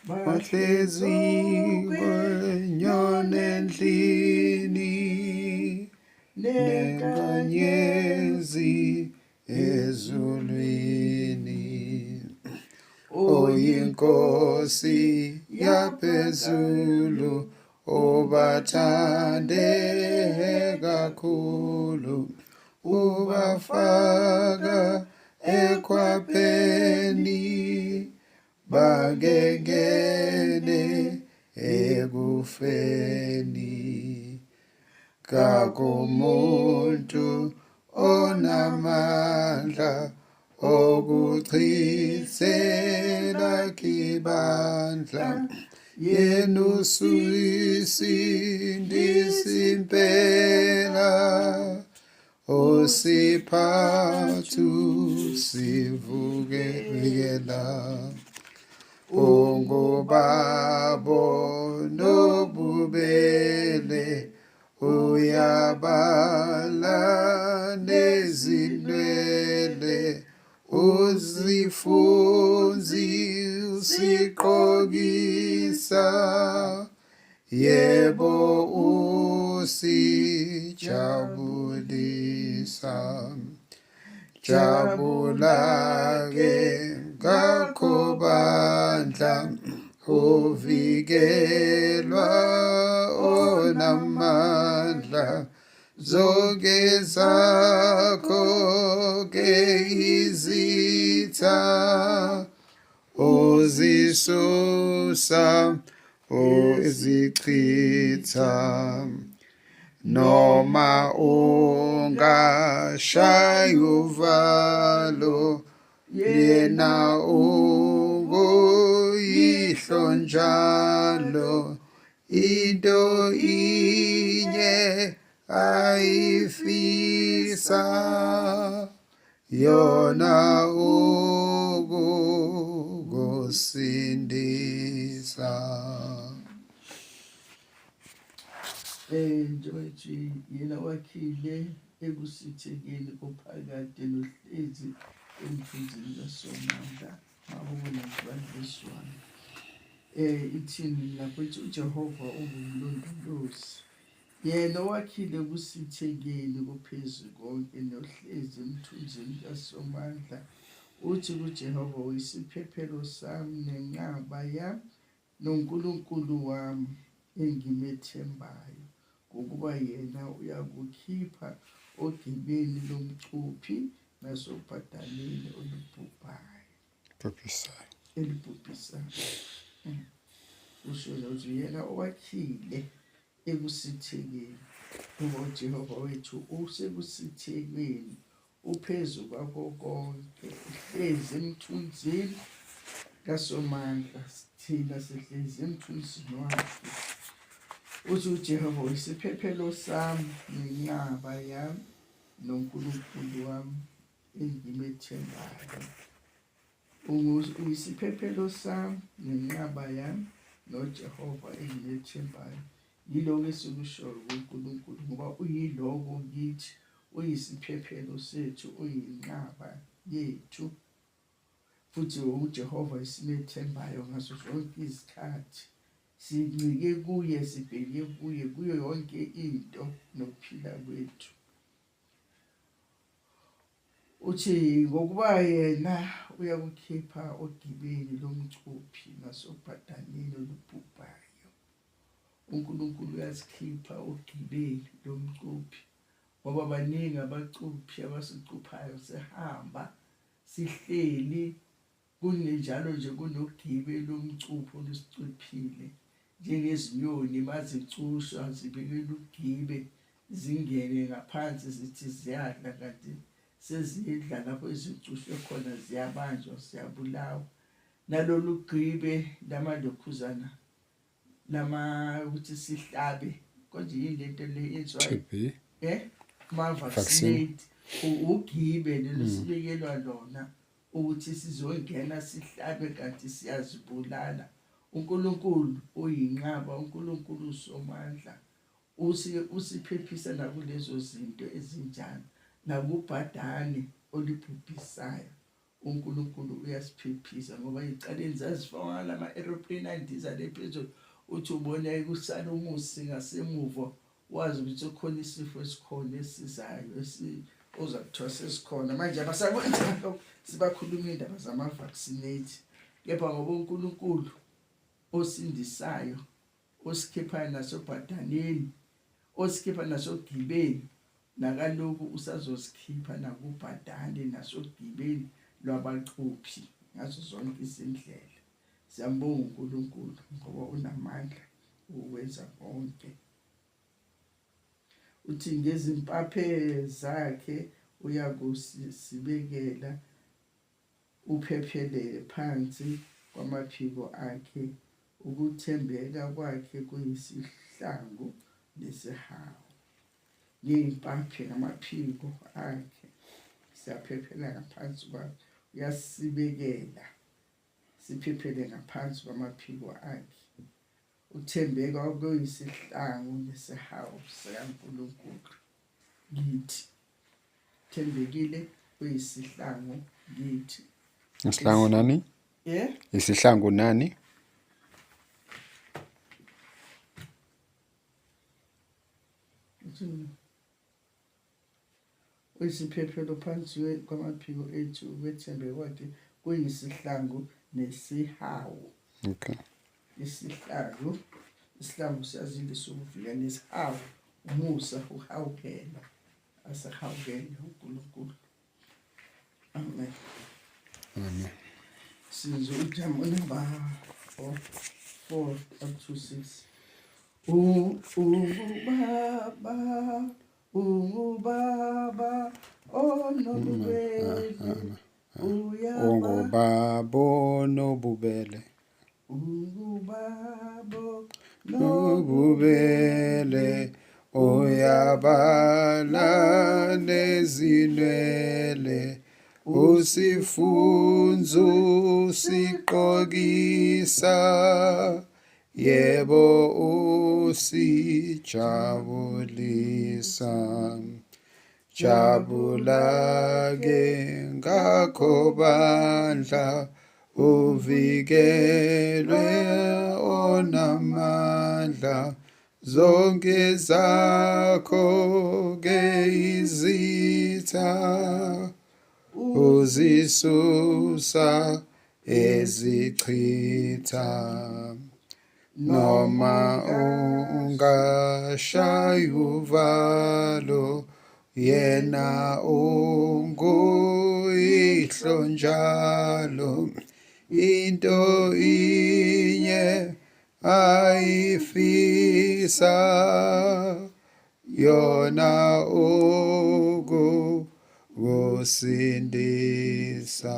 bahlezi kwenyoni endlini nenkanyezi ezulwini oyinkosi yaphezulu ubathande kakhulu ubafaka ekhwapheni bangengene ekufeni kakumuntu onamandla okuchithela kibandla yena usuyisindisa impela osiphathu sivukelela ungubabo nobubele uyabala nezinwele uzifunzi usiqokisa yebo usijabulisa jabula-ke ngakho bandla uvikelwa onamandla zonke zakho-ke izitha uzisusa uzichitha noma ungashaya uvalo yena unguyihlo njalo into inye ayifisa yona ukukusindisa. Njengoba yena wakhile ekusithekeni kophakade nohlezi emthunzini kaSomandla ngabona ngibantu ithini lapho ithi uJehova ungumlondolozi yena wakhile ekusithekeni kuphezu konke nohlezi emthunzini kaSomandla uthi kuJehova uyisiphephelo sami nenqaba yami noNkulunkulu wami engimethembayo ngokuba yena uyakukhipha ogibeni lomcuphi nasobhadaleni elibhubhisayo. Usho ukuthi yena owakhile ekusithekeni ngoba uJehova wethu usekusithekeni uphezu kwakho konke uhlezi emthunzini kaSomandla thina sihlezi emthunzini wakhe. Uthi uJehova uyisiphephelo sami nenqaba yami noNkulunkulu wami engimethembayo. Uyisiphephelo sami nenqaba yami noJehova engimethembayo. Yiloko esikushoyo kuNkulunkulu ngoba uyiloko kithi uyisiphephelo sethu uyinqaba yethu futhi uJehova esimethembayo ngaso zonke izikhathi. Sincike kuye sibheke kuye kuyo yonke into nokuphila kwethu. Uthi ngokuba yena uyakukhipha ogibeni lomcuphi nasobhadaleni olubhubhayo. uNkulunkulu uyasikhipha ogibeni lomcuphi ngoba baningi abacuphi abasicuphayo sihamba sihleli kunenjalo nje kunogibe lomcuphi olusicuphile njengezinyoni mazicusha zibekela ugibe zingene ngaphansi zithi ziyadla kanti sezidla lapho ezicushwe khona ziyabanjwa ziyabulawa. Nalolu gibe lamalokhuzana lama ukuthi sihlabe konje yilento le yenziwa ma-vaccinate ugibe lesibekelwa lona ukuthi sizongena sihlabe kanti siyazibulala. uNkulunkulu uyinqaba, uNkulunkulu uSomandla usiphephisa nakulezo zinto ezinjalo nakubhadane olibhubhisayo. uNkulunkulu uyasiphephisa ngoba icaleni zazifaka lama-aeroplane andiza le phezulu uthi ubona kusala umusi ngasemuva wazi ukuthi ukhona isifo esikhona esizayo oza kuthiwa sesikhona manje abasakwenza lokho sibakhuluma indaba zama-vaccinate kepha ngoba uNkulunkulu osindisayo osikhiphayo nasobhadaneni osikhipha nasogibeni nakaloku usazosikhipha nakubhadane nasogibeni lwabaqophi ngazo zonke izindlela. Siyambonga uNkulunkulu ngoba unamandla ukwenza konke. Uthi ngezimpaphe zakhe uyakusibekela uphephelele phansi kwamaphiko akhe, ukuthembeka kwakhe kuyisihlangu nesihawu. Ngempaphe ngamaphiko akhe siyaphephela ngaphansi kwakhe, uyasibekela siphephele ngaphansi kwamaphiko akhe. Uthembeka kuyisihlangu nesihawu sikaNkulunkulu kithi. Thembekile kuyisihlangu kithi. Isihlangu nani? Isihlangu nani? Uyisiphephelo phansi kwamaphiko ethu, ukwethembeka kwakhe kuyisihlangu nesihawu. Okay. Isihlangu siyazile sokuvika, nesihawu umusa uhawukela, asihawukele uNkulunkulu. Amen. Amen. Sizwe ujamo number 4 up to 6. Ungubaba onobubele, Ungubaba onobubele, ungubaba nobubele, uyabala nezinwele, usifunza usiqokisa, yebo usijabulisa. Jabula-ke ngakho bandla, uvikelwe onamandla, zonke zakho-ke izitha, uzisusa ezichitha. Noma ungashaya uvalo, yena unguyihlo njalo, into inye ayifisa, yona ukusindisa.